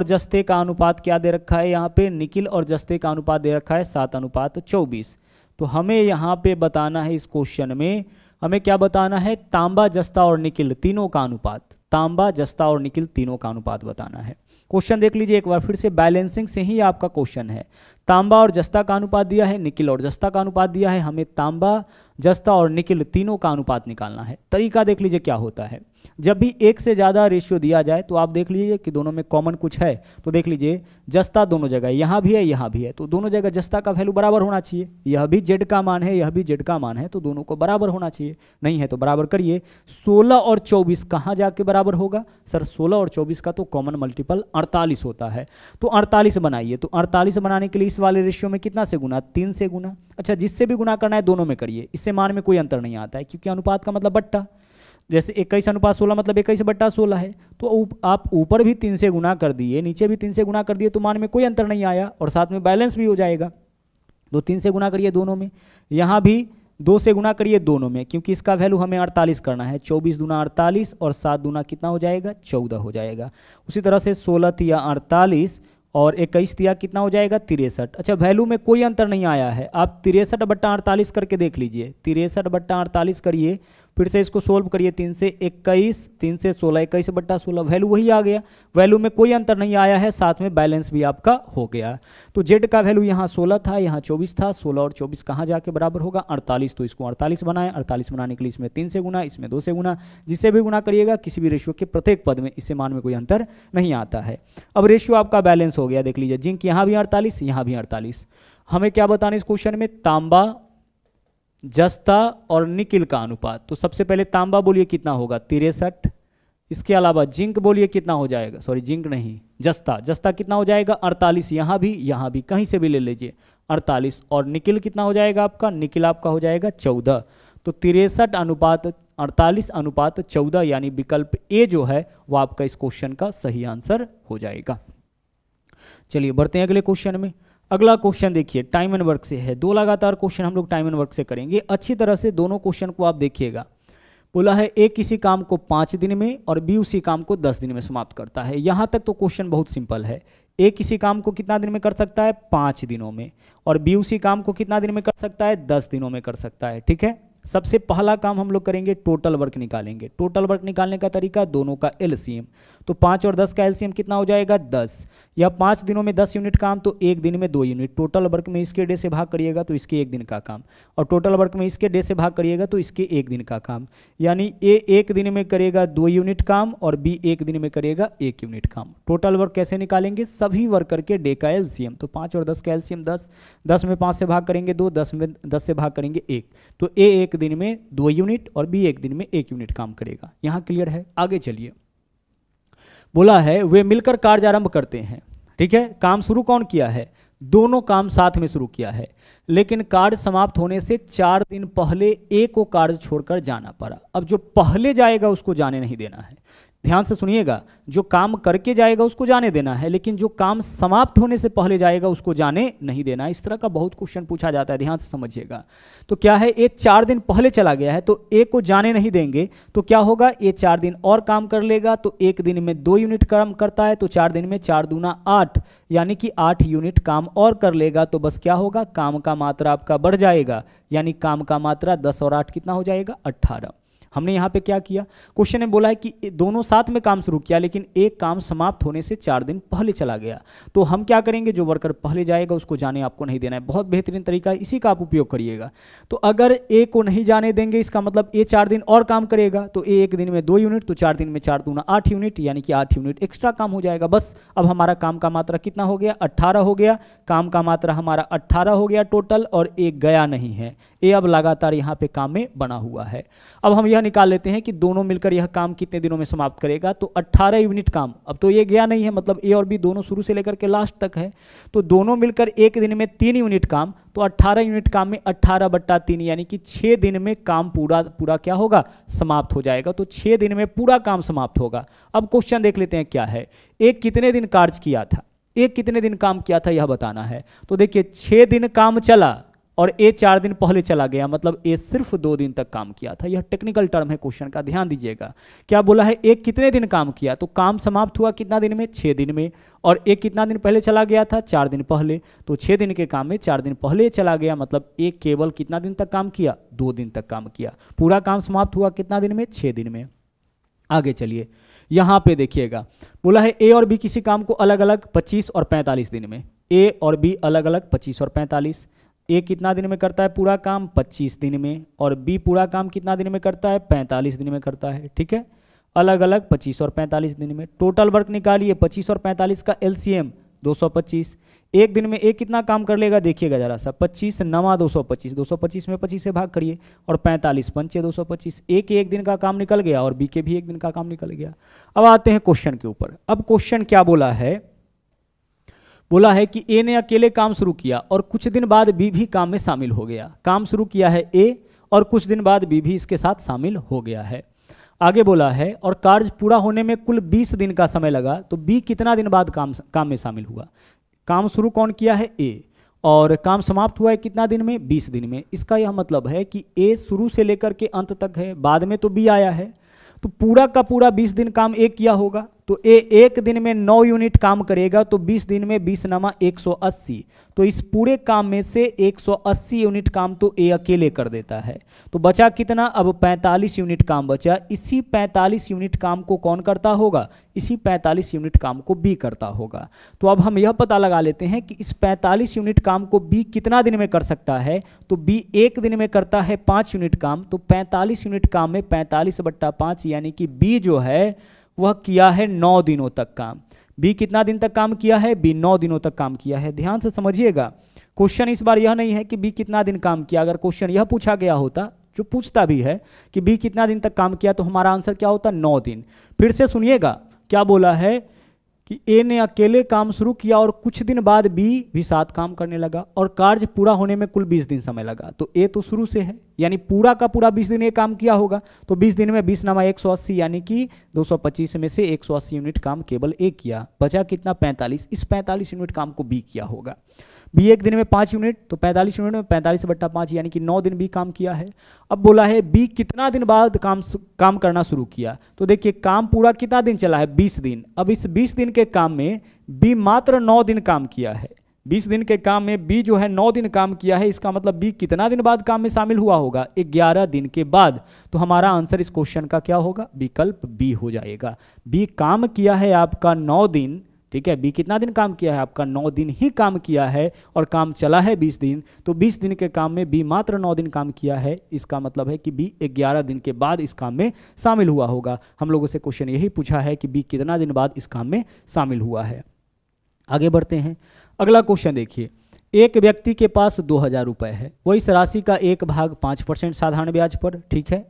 जस्ते का अनुपात क्या दे रखा है, यहाँ पे निकिल और जस्ते का अनुपात दे रखा है 7:24। तो हमें यहाँ पे बताना है, इस क्वेश्चन में हमें क्या बताना है, तांबा जस्ता और निकिल तीनों का अनुपात, तांबा जस्ता और निकिल तीनों का अनुपात बताना है। क्वेश्चन देख लीजिए एक बार फिर से, बैलेंसिंग से ही आपका क्वेश्चन है। तांबा और जस्ता का अनुपात दिया है, निकिल और जस्ता का अनुपात दिया है, हमें तांबा जस्ता और निकिल तीनों का अनुपात निकालना है। तरीका देख लीजिए क्या होता है, जब भी एक से ज़्यादा रेशियो दिया जाए तो आप देख लीजिए कि दोनों में कॉमन कुछ है। तो देख लीजिए जस्ता दोनों जगह, यहाँ भी है यहाँ भी है, तो दोनों जगह जस्ता का वैल्यू बराबर होना चाहिए। यह भी जेड का मान है, यह भी जेड का मान है, तो दोनों को बराबर होना चाहिए। नहीं है तो बराबर करिए। 16 और 24 कहाँ जाके बराबर होगा, सर 16 और 24 का तो कॉमन मल्टीपल 48 होता है। तो 48 बनाइए, तो 48 बनाने के लिए इस वाले रेशियो में कितना से गुना, 3 से गुना। अच्छा, जिससे भी गुना करना है दोनों में करिए, इससे मान में कोई अंतर नहीं आता है, क्योंकि अनुपात का मतलब बट्टा। जैसे 21:16 मतलब 21/16 है, तो आप ऊपर भी 3 से गुना कर दिए, नीचे भी 3 से गुना कर दिए, तो मान में कोई अंतर नहीं आया और साथ में बैलेंस भी हो जाएगा। तो 3 से गुना करिए दोनों में, यहाँ भी 2 से गुना करिए दोनों में, क्योंकि इसका वैल्यू हमें 48 करना है। 24 दूना 48 और 7 दूना कितना हो जाएगा, 14 हो जाएगा। उसी तरह से 16 तिया 48 और 21 तिया कितना हो जाएगा, 63। अच्छा, वैल्यू में कोई अंतर नहीं आया है। आप 63/48 करके देख लीजिए, 63/48 करिए, फिर से इसको सोल्व करिए। 3 से 21, 3 से 16, 21/16, वैल्यू वही आ गया। वैल्यू में कोई अंतर नहीं आया है, साथ में बैलेंस भी आपका हो गया। तो जेड का वैल्यू यहाँ 16 था, यहाँ 24 था। 16 और 24 कहाँ जाके बराबर होगा, 48। तो इसको 48 बनाए। 48 बनाने के लिए इसमें 3 से गुना, इसमें 2 से गुना, जिससे भी गुना करिएगा किसी भी रेशियो के प्रत्येक पद में, इससे मान में कोई अंतर नहीं आता है। अब रेशियो आपका बैलेंस हो गया, देख लीजिए। जिंक यहाँ भी 48, यहाँ भी 48। हमें क्या बताना इस क्वेश्चन में, तांबा, जस्ता और निकिल का अनुपात। तो सबसे पहले तांबा बोलिए कितना होगा, 63। इसके अलावा जिंक बोलिए कितना हो जाएगा, सॉरी जिंक नहीं, जस्ता, जस्ता कितना हो जाएगा, 48। यहाँ भी कहीं से भी ले लीजिए 48। और निकिल कितना हो जाएगा आपका, निकिल आपका हो जाएगा 14। तो 63/48/14, यानी विकल्प ए जो है वो आपका इस क्वेश्चन का सही आंसर हो जाएगा। चलिए बढ़ते हैं अगले क्वेश्चन में। अगला क्वेश्चन देखिए, टाइम एंड वर्क से है। 2 लगातार क्वेश्चन हम लोग टाइम एंड वर्क से करेंगे। अच्छी तरह से दोनों क्वेश्चन को आप देखिएगा। बोला है ए किसी काम को 5 दिन में और बी उसी काम को 10 दिन में समाप्त करता है। यहाँ तक तो क्वेश्चन बहुत सिंपल है। ए किसी काम को कितना दिन में कर सकता है, 5 दिनों में, और बी उसी काम को कितना दिन में कर सकता है, 10 दिनों में कर सकता है। ठीक है, सबसे पहला काम हम लोग करेंगे, टोटल वर्क निकालेंगे। टोटल वर्क निकालने का तरीका, दोनों का एलसीएम। तो 5 और 10 का एलसीएम कितना हो जाएगा, 10। या 5 दिनों में 10 यूनिट काम, तो 1 दिन में 2 यूनिट। टोटल वर्क में इसके डे से भाग करिएगा तो इसके 1 दिन का काम, और टोटल वर्क में इसके डे से भाग करिएगा तो इसके 1 दिन का काम। यानी ए 1 दिन में करेगा 2 यूनिट काम और बी 1 दिन में करेगा 1 यूनिट काम। टोटल वर्क कैसे निकालेंगे, सभी वर्कर के डे का एलसीएम। तो 5 और 10 का एलसीएम 10, 10 में 5 से भाग करेंगे 2, 10 में 10 से भाग करेंगे 1। तो ए 1 दिन में 2 यूनिट और बी 1 दिन में 1 यूनिट काम करेगा। यहां क्लियर है। आगे चलिए, बोला है वे मिलकर कार्य आरंभ करते हैं। ठीक है, काम शुरू कौन किया है, दोनों काम साथ में शुरू किया है, लेकिन कार्य समाप्त होने से 4 दिन पहले ए को कार्य छोड़कर जाना पड़ा। अब जो पहले जाएगा उसको जाने नहीं देना है, ध्यान से सुनिएगा। जो काम करके जाएगा उसको जाने देना है, लेकिन जो काम समाप्त होने से पहले जाएगा उसको जाने नहीं देना। इस तरह का बहुत क्वेश्चन पूछा जाता है, ध्यान से समझिएगा। तो क्या है, ए 4 दिन पहले चला गया है तो ए को जाने नहीं देंगे, तो क्या होगा, ए 4 दिन और काम कर लेगा। तो 1 दिन में 2 यूनिट काम करता है, तो 4 दिन में 4 दूना 8, यानी कि 8 यूनिट काम और कर लेगा। तो बस क्या होगा, काम का मात्रा आपका बढ़ जाएगा, यानी काम का मात्रा 10 और 8 कितना हो जाएगा, 18। हमने यहाँ पे क्या किया, क्वेश्चन में बोला है कि दोनों साथ में काम शुरू किया, लेकिन एक काम समाप्त होने से 4 दिन पहले चला गया। तो हम क्या करेंगे, जो वर्कर पहले जाएगा उसको जाने आपको नहीं देना है। बहुत बेहतरीन तरीका है, इसी का आप उपयोग करिएगा। तो अगर ए को नहीं जाने देंगे, इसका मतलब ए 4 दिन और काम करेगा। तो ए 1 दिन में 2 यूनिट, तो 4 दिन में 4 दूना 8 यूनिट, यानी कि 8 यूनिट एक्स्ट्रा काम हो जाएगा। बस अब हमारा काम का मात्रा कितना हो गया, 18 हो गया। काम का मात्रा हमारा 18 हो गया टोटल, और एक गया नहीं है। ए अब लगातार यहाँ पे काम में बना हुआ है। अब हम यह निकाल लेते हैं कि दोनों मिलकर यह काम कितने दिनों में समाप्त करेगा। तो 18 यूनिट काम, अब तो ये गया नहीं है, मतलब ए और बी दोनों शुरू से लेकर के लास्ट तक है। तो दोनों मिलकर 1 दिन में 3 यूनिट काम, तो 18 यूनिट काम में 18/3, यानी कि 6 दिन में काम पूरा क्या होगा, समाप्त हो जाएगा। तो 6 दिन में पूरा काम समाप्त होगा। अब क्वेश्चन देख लेते हैं क्या है, एक कितने दिन कार्य किया था, एक कितने दिन काम किया था यह बताना है। तो देखिए 6 दिन काम चला और ए 4 दिन पहले चला गया, मतलब ए सिर्फ 2 दिन तक काम किया था। यह टेक्निकल टर्म है क्वेश्चन का, ध्यान दीजिएगा। क्या बोला है, एक कितने दिन काम किया, तो काम समाप्त हुआ कितना दिन में, 6 दिन में। और एक कितना दिन पहले चला गया था, 4 दिन पहले। तो 6 दिन के काम में 4 दिन पहले चला गया, मतलब एक केवल कितना दिन तक काम किया, 2 दिन तक काम किया। पूरा काम समाप्त हुआ कितना दिन में, 6 दिन में। आगे चलिए, यहाँ पे देखिएगा, बोला है ए और बी किसी काम को अलग अलग 25 और 45 दिन में। ए और बी अलग अलग 25 और 45। ए कितना दिन में करता है पूरा काम, 25 दिन में, और बी पूरा काम कितना दिन में करता है, 45 दिन में करता है। ठीक है, अलग अलग 25 और 45 दिन में। टोटल वर्क निकालिए, 25 और 45 का एलसीएम 225। एक दिन में ए कितना काम कर लेगा, देखिएगा जरा सा, 25 9 225, 225 में 25 से भाग करिए, और 45 5 225। ए के 1 दिन का काम निकल गया और बी के भी 1 दिन का काम निकल गया। अब आते हैं क्वेश्चन के ऊपर। अब क्वेश्चन क्या बोला है, बोला है कि ए ने अकेले काम शुरू किया और कुछ दिन बाद बी भी काम में शामिल हो गया। काम शुरू किया है ए और कुछ दिन बाद बी भी इसके साथ शामिल हो गया है। आगे बोला है और कार्य पूरा होने में कुल 20 दिन का समय लगा, तो बी कितना दिन बाद काम में शामिल हुआ। काम शुरू कौन किया है, ए, और काम समाप्त हुआ है कितना दिन में, 20 दिन में। इसका यह मतलब है कि ए शुरू से लेकर के अंत तक है, बाद में तो बी आया है, तो पूरा का पूरा 20 दिन काम ए किया होगा। तो ए एक दिन में 9 यूनिट काम करेगा, तो 20 दिन में 20 नमा 180, तो इस पूरे काम में से 180 यूनिट काम तो ए अकेले कर देता है। तो बचा कितना, अब 45 यूनिट काम बचा। इसी 45 यूनिट काम को कौन करता होगा, इसी 45 यूनिट काम को बी करता होगा। तो अब हम यह पता लगा लेते हैं कि इस 45 यूनिट काम को बी कितना दिन में कर सकता है। तो बी एक दिन में करता है 5 यूनिट काम, तो 45 यूनिट काम में 45/5, यानी कि बी जो है वह किया है 9 दिनों तक काम। बी कितना दिन तक काम किया है, बी 9 दिनों तक काम किया है। ध्यान से समझिएगा, क्वेश्चन इस बार यह नहीं है कि बी कितना दिन काम किया। अगर क्वेश्चन यह पूछा गया होता, जो पूछता भी है कि बी कितना दिन तक काम किया, तो हमारा आंसर क्या होता, 9 दिन। फिर से सुनिएगा क्या बोला है कि ए ने अकेले काम शुरू किया और कुछ दिन बाद बी भी साथ काम करने लगा और कार्य पूरा होने में कुल 20 दिन समय लगा। तो ए तो शुरू से है, यानी पूरा का पूरा 20 दिन ए काम किया होगा। तो 20 दिन में 20 नमा 180, यानी कि 225 में से 180 यूनिट काम केवल ए किया। बचा कितना, 45। इस 45 यूनिट काम को बी किया होगा। बी एक दिन में 5 यूनिट, तो 45 यूनिट में 45/5, यानी कि 9 दिन बी काम किया है। अब बोला है बी कितना दिन बाद काम करना शुरू किया। तो देखिए काम पूरा कितना दिन चला है, 20 दिन। अब इस 20 दिन के काम में बी मात्र 9 दिन काम किया है। 20 दिन के काम में बी जो है 9 दिन काम किया है। इसका मतलब बी कितना दिन बाद काम में शामिल हुआ होगा, 11 दिन के बाद। तो हमारा आंसर इस क्वेश्चन का क्या होगा, विकल्प बी हो जाएगा। बी काम किया है आपका 9 दिन, ठीक है। बी कितना दिन काम किया है आपका, 9 दिन ही काम किया है और काम चला है 20 दिन। तो 20 दिन के काम में बी मात्र 9 दिन काम किया है। इसका मतलब है कि बी 11 दिन के बाद इस काम में शामिल हुआ होगा। हम लोगों से क्वेश्चन यही पूछा है कि बी कितना दिन बाद इस काम में शामिल हुआ है। आगे बढ़ते हैं, अगला क्वेश्चन देखिए। एक व्यक्ति के पास 2000 रुपये है, वह इस राशि का एक भाग 5% साधारण ब्याज पर, ठीक है,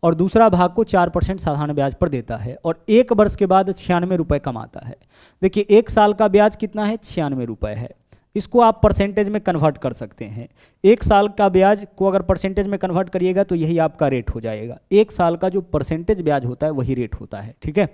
और दूसरा भाग को 4% साधारण ब्याज पर देता है और 1 वर्ष के बाद 96 रुपये कमाता है। देखिए 1 साल का ब्याज कितना है, 96 रुपये है। इसको आप परसेंटेज में कन्वर्ट कर सकते हैं। 1 साल का ब्याज को अगर परसेंटेज में कन्वर्ट करिएगा तो यही आपका रेट हो जाएगा। 1 साल का जो परसेंटेज ब्याज होता है वही रेट होता है, ठीक है।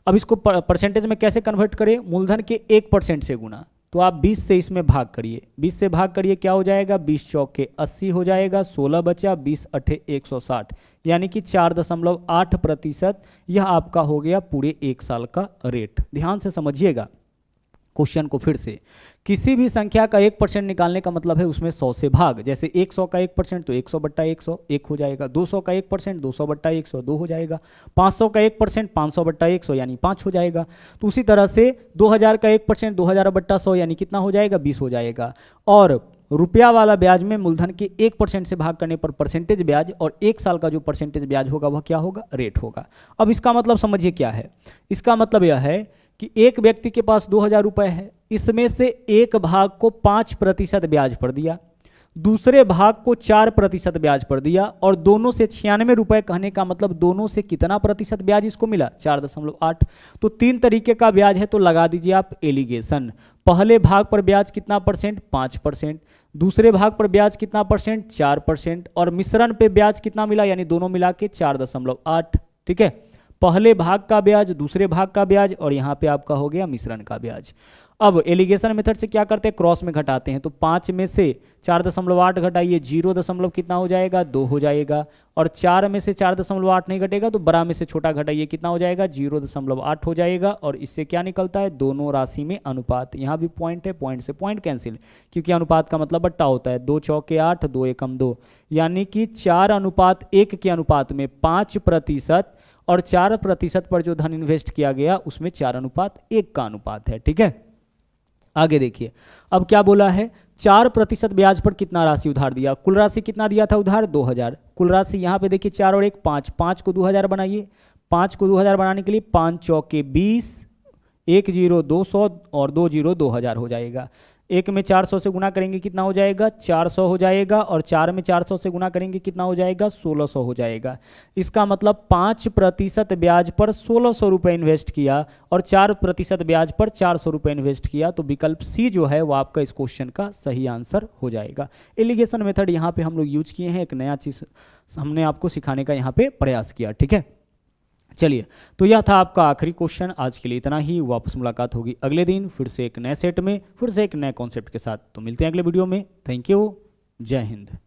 अब इसको परसेंटेज में कैसे कन्वर्ट करें, मूलधन के 1% से गुना। तो आप 20 से इसमें भाग करिए, 20 से भाग करिए, क्या हो जाएगा, 20 चौके 80 हो जाएगा, 16 बचा, 20 अठे 160, यानी कि 4.8%। यह आपका हो गया पूरे 1 साल का रेट। ध्यान से समझिएगा क्वेश्चन को फिर से। किसी भी संख्या का 1% निकालने का मतलब है उसमें 100 से भाग। जैसे 100 का 1% तो 100/100 1 हो जाएगा, 200 का 1% 200/100 2 हो जाएगा, 500 का 1% 500/100 यानी 5 हो जाएगा। तो उसी तरह से 2000 का 1% 2000/100 यानी कितना हो जाएगा, 20 हो जाएगा। और रुपया वाला ब्याज में मूलधन के 1% से भाग करने पर परसेंटेज ब्याज, और 1 साल का जो परसेंटेज ब्याज होगा वह क्या होगा, रेट होगा। अब इसका मतलब समझिए क्या है। इसका मतलब यह है कि एक व्यक्ति के पास 2000 रुपये है, इसमें से एक भाग को 5% ब्याज पर दिया, दूसरे भाग को 4% ब्याज पर दिया, और दोनों से 96 रुपये, कहने का मतलब दोनों से कितना प्रतिशत ब्याज इसको मिला, 4.8। तो 3 तरीके का ब्याज है, तो लगा दीजिए आप एलिगेशन। पहले भाग पर ब्याज कितना परसेंट, 5%, दूसरे भाग पर ब्याज कितना परसेंट, 4%, और मिश्रण पे ब्याज कितना मिला, यानी दोनों मिला के 4.8, ठीक है। पहले भाग का ब्याज, दूसरे भाग का ब्याज, और यहाँ पे आपका हो गया मिश्रण का ब्याज। अब एलिगेशन मेथड से क्या करते हैं, क्रॉस में घटाते हैं। तो 5 में से 4.8 घटाइए, 0 कितना हो जाएगा, 2 हो जाएगा, और 4 में से 4.8 नहीं घटेगा तो बड़ा में से छोटा घटाइए, कितना हो जाएगा, 0.8 हो जाएगा। और इससे क्या निकलता है, दोनों राशि में अनुपात। यहाँ भी पॉइंट है, पॉइंट से पॉइंट कैंसिल, क्योंकि अनुपात का मतलब बट्टा होता है। 2 चौके 8, 2 एकम 2, यानी कि 4:1 के अनुपात में 5%, और 4% पर जो धन इन्वेस्ट किया गया उसमें 4:1 का अनुपात है, ठीक है। आगे देखिए, अब क्या बोला है, 4% ब्याज पर कितना राशि उधार दिया। कुल राशि कितना दिया था उधार, 2000। कुल राशि यहाँ पे देखिए 4 और 1 5, 5 को 2000 बनाइए। 5 को 2000 बनाने के लिए 5 चौके 20, 1 0 200 और 2 0 2000 हो जाएगा। 1 में 400 से गुना करेंगे कितना हो जाएगा, 400 हो जाएगा, और 4 में 400 से गुना करेंगे कितना हो जाएगा, 1600 हो जाएगा। इसका मतलब 5% ब्याज पर 1600 रुपये इन्वेस्ट किया, और 4% ब्याज पर 400 रुपये इन्वेस्ट किया। तो विकल्प सी जो है वो आपका इस क्वेश्चन का सही आंसर हो जाएगा। एलिगेशन मेथड यहाँ पे हम लोग यूज किए हैं, एक नया चीज़ हमने आपको सिखाने का यहाँ पे प्रयास किया, ठीक है। चलिए, तो यह था आपका आखिरी क्वेश्चन। आज के लिए इतना ही। वापस मुलाकात होगी अगले दिन फिर से एक नए सेट में, फिर से एक नए कॉन्सेप्ट के साथ। तो मिलते हैं अगले वीडियो में। Thank you. जय हिंद।